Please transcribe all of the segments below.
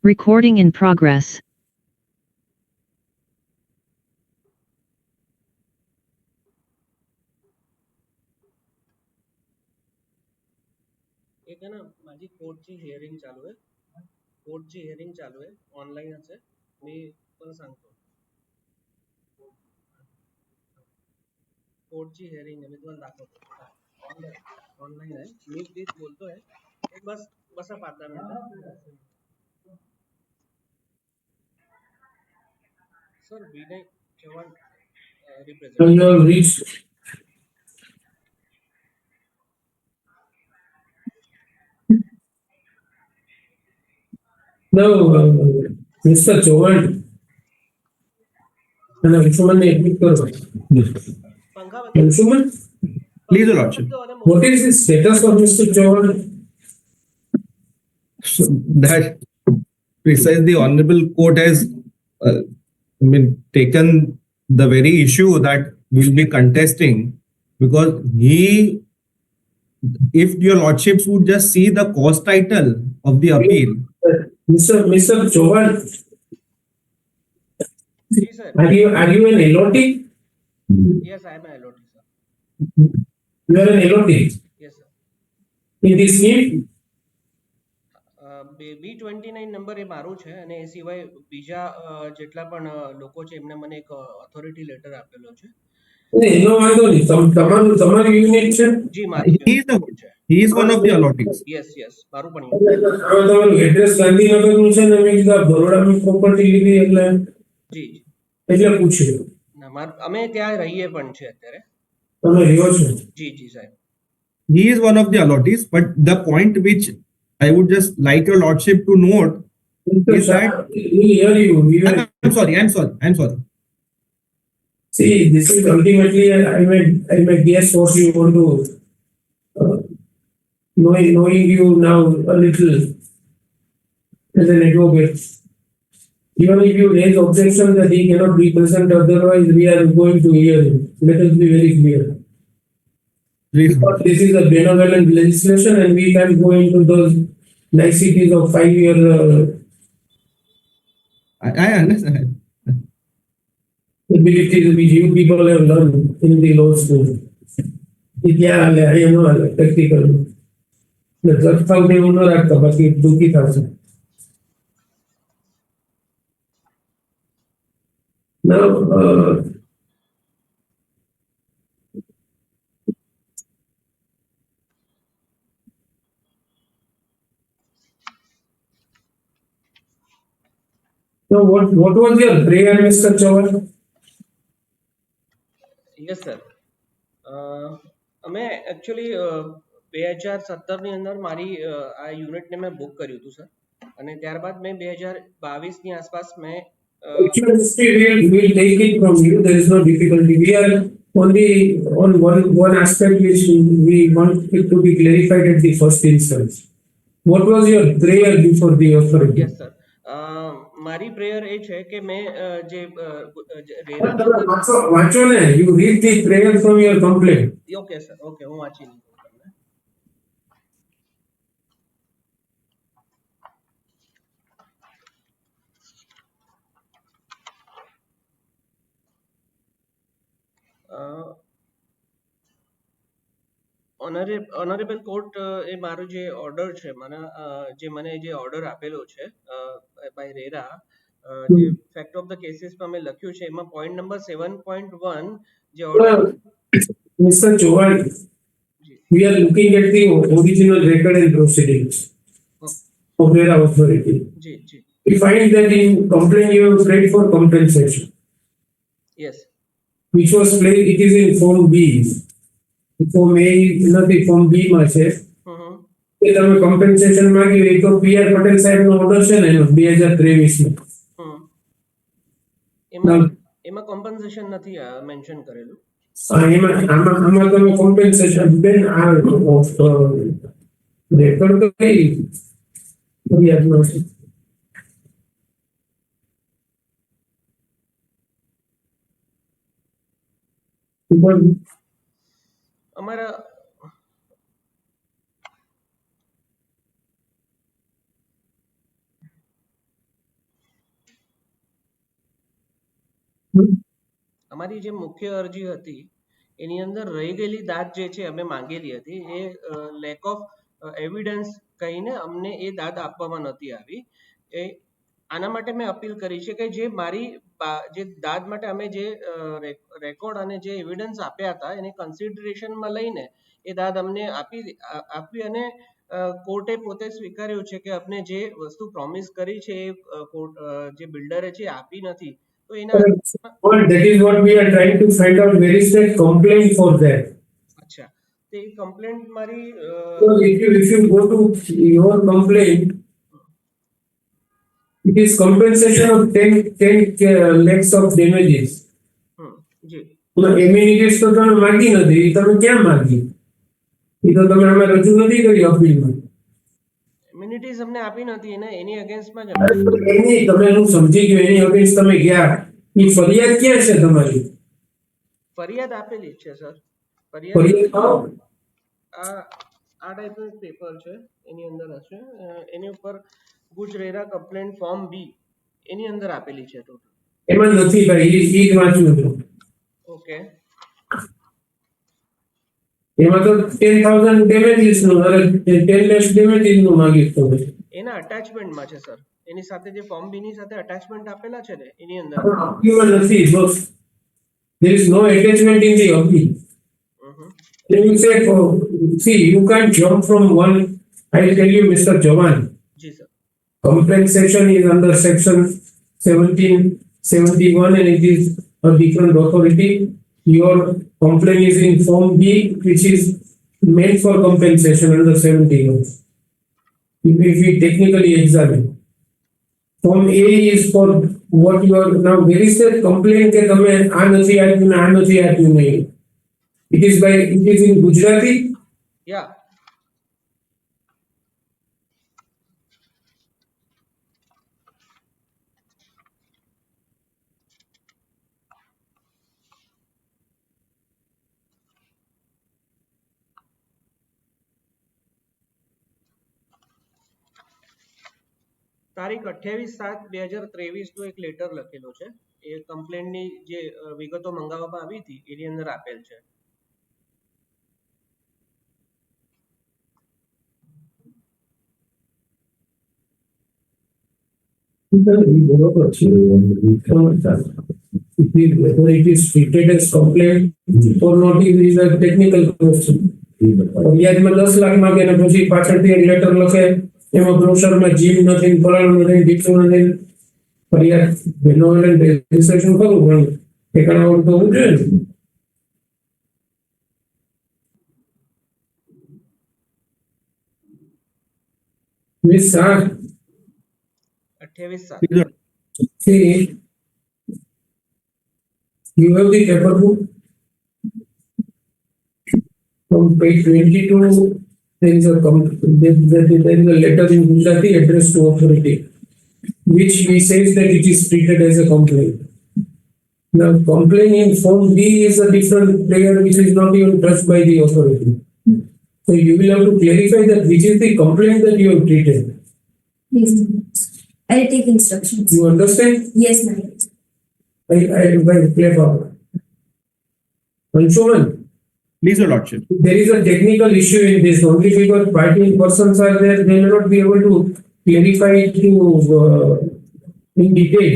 Recording in progress. एक है ना माझी कोर्टची हिअरिंग चालू आहे ऑनलाईनच आहे मी पण सांगतो कोर्टची हिअरिंग आहे मी तुम्हाला दाखवतो ऑनलाईन आहे मी तेच बोलतोय एक बसा 5-10 मिनिटं sir Vinay Chavan representative No, Mr. Chauhan. Anshuman ne admit karo. Anshuman, please, Your Lordship. what is the status of Mr. Chauhan? That precisely the Honorable Court has taken the very issue that we'll be contesting, because if Your Lordships would just see the cause title of the appeal. Mr. Chauhan, Yes, sir. are you an LOT? Yes, I am an LOT, sir. You are an LOT Yes, sir. in this scheme? B29 number એ મારું છે અને એ સિવાય બીજા જેટલા પણ લોકો છે એમને મને એક ઓથોરિટી લેટર આપેલો છે એનો વાંધો નહીં તમારું યુનિટ છે જી મારી he is one of the allottees. Yes મારું પણ તમારું એડ્રેસ ગાંધીનગરનું છે ને મેં કીધું બરોડામાં પ્રોપર્ટી લીધી જી એટલે પૂછ્યું ના અમે ત્યાં રહીએ પણ છે અત્યારે તમે રહ્યો છો જી સાહેબ. He is one of the allottees, but the point which I would just like Your Lordship to note is that we hear you. I'm sorry. See, this is ultimately I may guess what you want to knowing you now a little as an advocate. Even if you raise objection that he cannot be present, otherwise we are going to hear him. Let us be very clear. Because this is a benevolent legislation and we can go into those niceties of 5-year. I understand. Abilities which you people have learned in the law school. I am not practical. The judge found they will not act, but it took it also. Now, so what was your prayer, Mr. Chauhan? Yes sir અમે actually 2017 ની અંદર મારી આ યુનિટને મેં book કર્યું હતું sir અને ત્યારબાદ મેં 2022 ની આસપાસ મેં We'll take it from you. There is no difficulty. We are only on one aspect which we want it to be clarified at the first instance. What was your prayer before the authority? Yes, sir. મારી prayer એ છે કે મેં જે વાંચો ને you read the prayer from your complaint. Okay sir okay હું વાંચી લઉં તમને ઓનરેબલ કોર્ટ એ મારો જે ઓર્ડર છે મને જે ઓર્ડર આપેલો છે બાય રેરા જે ફેક્ટ ઓફ ધ કેસીસમાં મેં લખ્યું છે એમાં પોઈન્ટ નંબર 7.1 જે order Mr. Chauhan, we are looking at the original record and proceedings of RERA authority. जी We find that in complaint you have paid for compensation. Yes. Which was played, it is in form B. Form A નથી form B માં છે કે તમે compensation માંગી હોય તો PR Patel સાહેબનો ઓર્ડર છે ને 2023 માં એમાં compensation નથી મેન્શન કરેલું આમાં તમે compensation બેન આ રેકોર્ડ તો કઈ ફરિયાદ નો છે Because અમારા અમારી જે મુખ્ય અરજી હતી એની અંદર રહી ગયેલી દાદ જે છે અમે માંગેલી હતી એ લેક ઓફ એવિડન્સ કહીને અમને એ દાદ આપવામાં નથી આવી. એ આના માટે મેં અપીલ કરી છે કે જે મારી જે દાદ માટે અમે જે રેકોર્ડ અને જે એવિડન્સ આપ્યા હતા એને કન્સિડરેશનમાં લઈને એ દાદ અમને આપી અને કોર્ટે પોતે સ્વીકાર્યું છે કે આપણે જે વસ્તુ પ્રોમિસ કરી છે એ જે બિલ્ડરે છે આપી નથી. તો એના well, that is what we are trying to find out. Where is the complaint for that? અચ્છા તે કમ્પ્લેન્ટ મારી So if you go to your complaint, it is compensation of 10 lakhs of damages. જી amenities તો તમે માગી નથી, એ તમે ક્યાં માગી? એ તો તમે અમે રજૂ નથી કરી અપીલમાં. ઇમ્યુનિટીઝ અમને આપી નથી એને એની અગેન્સ્ટમાં જ એની તમે હું સમજી ગયો, એની અગેન્સ્ટ તમે ગયા, એ ફરિયાદ ક્યાં છે તમારી? ફરિયાદ આપેલી જ છે સર. ફરિયાદ આવો. આ ટાઈપનું પેપર છે એની અંદર હશે, એની ઉપર ગુજ રેરા કમ્પ્લેન્ટ ફોર્મ બી એની અંદર આપેલી છે ટોટલ. એમાં નથી ભાઈ, એ જ વાંચ્યું હતું. ઓકે એમાં તો 10,000 ડેમેજીસ નું અને 10 lakhs ડેમેજીસ નું માંગ્યું તમે. એના અટેચમેન્ટમાં છે સર, એની સાથે જે ફોર્મ બી ની સાથે અટેચમેન્ટ આપેલા છે ને એની અંદર. અપીલમાં નથી boss. There is no attachment in the appeal. Then you say, oh, see, you can't jump from one. I will tell you, Mr. Jawan. જી sir. Compensation is under section 1771 and it is a different authority. Your complaint is in form B, which is meant for compensation under 71. If we technically examine, form A is for what you are now. Where is that complaint that તમે આ નથી આપ્યું ને આ નથી આપ્યું નહીં? It is in Gujarati. યા તારીખ 28/7/2023 નો એક લેટર લખેલો છે. એ કમ્પ્લેન્ટની જે વિગતો મંગાવવામાં આવી હતી એની અંદર આપેલ છે. બરોબર છે. Whether it is treated as complaint or not is a technical question. ફરિયાદમાં 10 લાખ માંગે ને પછી પાછળથી એક લેટર લખે એમાં બ્રોશરમાં જીમ નથી, ફલાણું નથી, ડીકું નથી. ફરિયાદ બેનોવેલન્ટ રજિસ્ટ્રેશન કરવું પણ ઠેકાણાવાળું તો હોવું જોઈએ ને. Miss Shah, 28/7. see, you have the paper book. From page 22, there is a letter in Gujarati addressed to authority, which he says that it is treated as a complaint. Now, complaint in form B is a different player which is not even touched by the authority. So you will have to clarify that which is the complaint that you have treated. Please, I'll take instructions. You understand? Yes, ma'am. I will play forward. Anshuman, Please, Your Lordship. there is a technical issue in this. Only because party persons are there, they may not be able to clarify it in detail.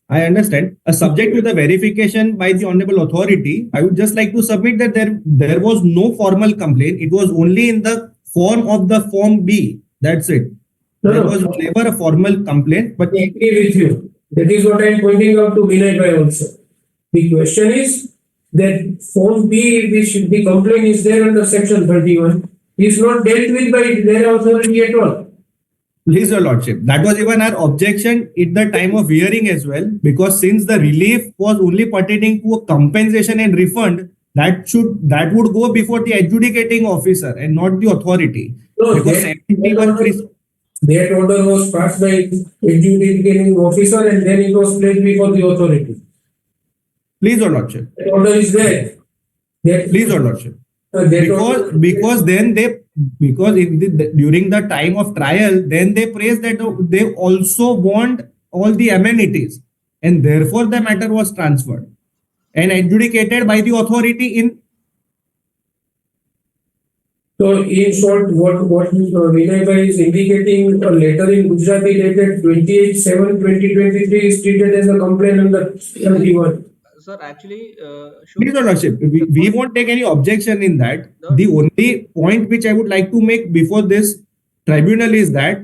I understand. Subject to the verification by the honorable authority, I would just like to submit that there was no formal complaint. It was only in the form of the form B. That's it. There was never a formal complaint. But I agree with you. That is what I am pointing out to Vinay Bhai also. The question is that form B, which the complaint is there under section 31, is not dealt with by their authority at all. please, Your Lordship, that was even our objection at the time of hearing as well, because since the relief was only pertaining to a compensation and refund, that would go before the adjudicating officer and not the authority. No, Because that order was passed by adjudicating officer and then it was placed before the authority. Please, Your Lordship. That order is there. That, Please, Your Lordship. that order- Because then during the time of trial, then they praise that they also want all the amenities, and therefore the matter was transferred and adjudicated by the authority in. So in short, what Vinay Bhai is indicating, a letter in Gujarati dated 28/7/2023 is treated as a complaint under 31. Sir, actually, Please, Your Lordship, we won't take any objection in that. No. The only point which I would like to make before this tribunal is that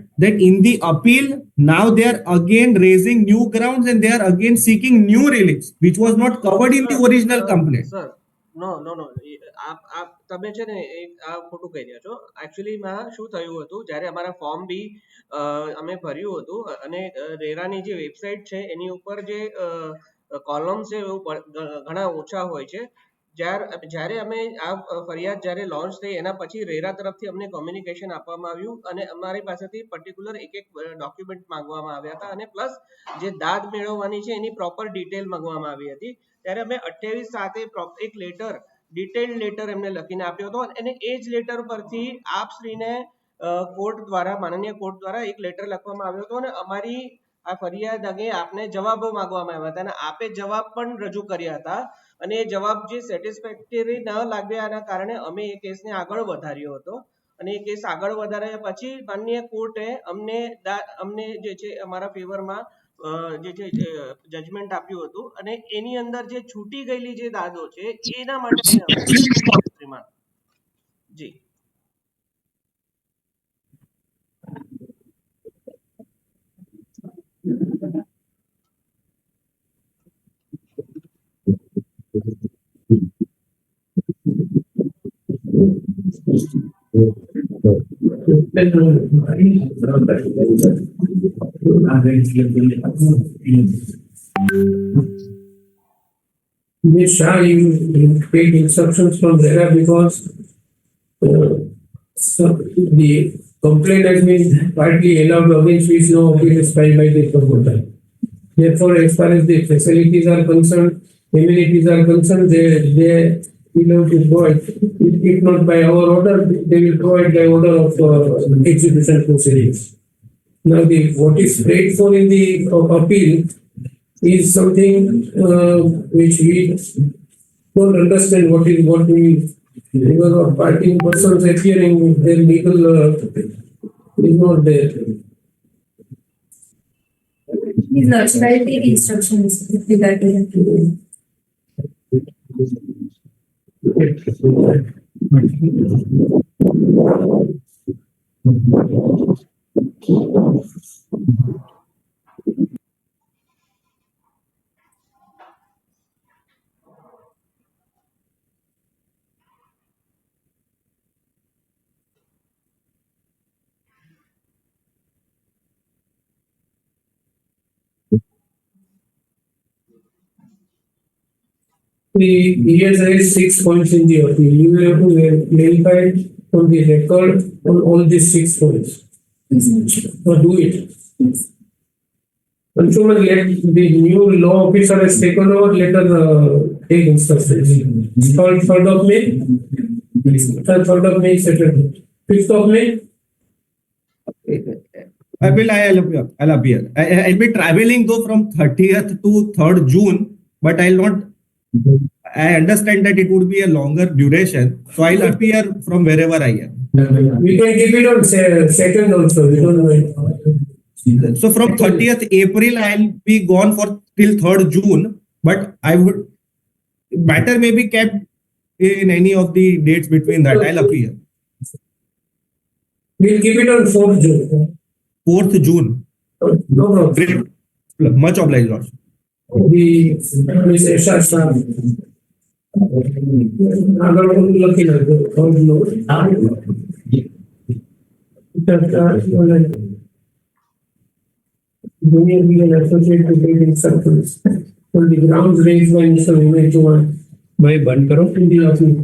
in the appeal, now they are again raising new grounds and they are again seeking new reliefs, which was not covered in the original complaint. Sir નો આપ તમે છે ને આ ખોટું કહી રહ્યા છો. એકચ્યુઅલીમાં શું થયું હતું, જ્યારે અમારા ફોર્મ બી અમે ભર્યું હતું અને રેરાની જે વેબસાઇટ છે એની ઉપર જે કોલમ છે એવું ઘણા ઓછા હોય છે. જ્યારે અમે આ ફરિયાદ જ્યારે લોન્ચ થઈ એના પછી રેરા તરફથી અમને કોમ્યુનિકેશન આપવામાં આવ્યું અને અમારી પાસેથી પર્ટિક્યુલર એક ડોક્યુમેન્ટ માંગવામાં આવ્યા હતા અને પ્લસ જે દાદ મેળવવાની છે એની પ્રોપર ડિટેલ માંગવામાં આવી હતી. ત્યારે અમે 28/7 એક લેટર, ડિટેલ્ડ લેટર એમને લખીને આપ્યો હતો અને એ જ લેટર પરથી આપશ્રીને કોર્ટ દ્વારા, માનનીય કોર્ટ દ્વારા એક લેટર લખવામાં આવ્યો હતો અને અમારી આ ફરિયાદ અંગે આપને જવાબો માંગવામાં આવ્યા હતા અને આપે જવાબ પણ રજૂ કર્યા હતા અને એ જવાબ જે સેટિસ્ફેક્ટરી ન લાગ્યાના કારણે અમે એ કેસને આગળ વધાર્યો હતો અને એ કેસ આગળ વધાર્યા પછી માનનીય કોર્ટે અમને જે છે અમારા ફેવરમાં જે છે જજમેન્ટ આપ્યું હતું અને એની અંદર જે છૂટી ગયેલી જે દાદો છે એના માટે શ્રીમાન જી. Ms. Shah, you take instructions from RERA because the complaint has been partly allowed against which no appeal is filed by the promoter. Therefore, as far as the facilities are concerned, amenities are concerned, they will to provide. If not by our order, they will provide by order of execution proceedings. Now, what is prayed for in the appeal is something which we don't understand what we are parting persons appearing, their legal is not there. Please, Lordship, I will take instructions with regard to that. He has raised 6 points in the appeal. You will have to verify from the record on all these 6 points. Please, Lordship. Or do it. Consumer, let the new law officer has taken over, let her take instructions. 3rd of May? 3rd of May, Saturday. 5th of May? I'll appear. I'll be traveling though from 30th to 3rd June, but I'll not. I understand that it would be a longer duration, so I'll appear from wherever I am. We can keep it on 2nd also. We don't know. So from 30th April, I'll be gone for till 3rd June, but matter may be kept in any of the dates between that. I'll appear. We'll keep it on 4th June. 4th June. No problem. Great. Much obliged, Lord. The Ms. Esha Shah. Junior be an associate to take instructions on the grounds raised by Mr. Vinay Kumar. भाई बंद करो in the appeal.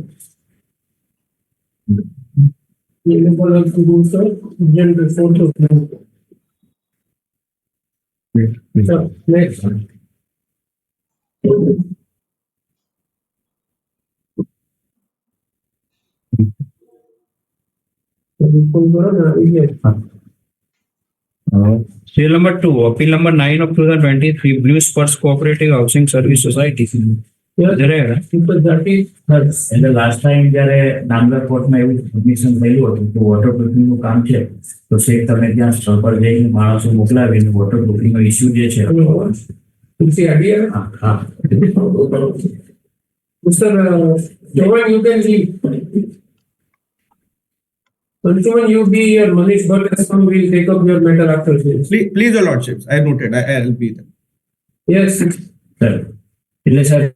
Available to do so, then the 4th of June. So, next. Serial number 2, appeal number 9 of 2023, Blue Spurs Cooperative Housing Service Society. RERA. એટલે last time જ્યારે નામદાર કોર્ટમાં એવું submission થયું હતું કે વોટર પ્રૂફિંગનું કામ છે તો શેખ તમે ત્યાં સ્થળ પર જઈને માણસો મોકલાવીને વોટર પ્રૂફિંગનો ઇસ્યુ જે છે હા હા Mr. Jovan, you can leave. Consumer, you be here. Manish Bhatt has come. We'll take up your matter after this. Please, your lordships, I have noted. I'll be there. Yes. Sir એટલે sir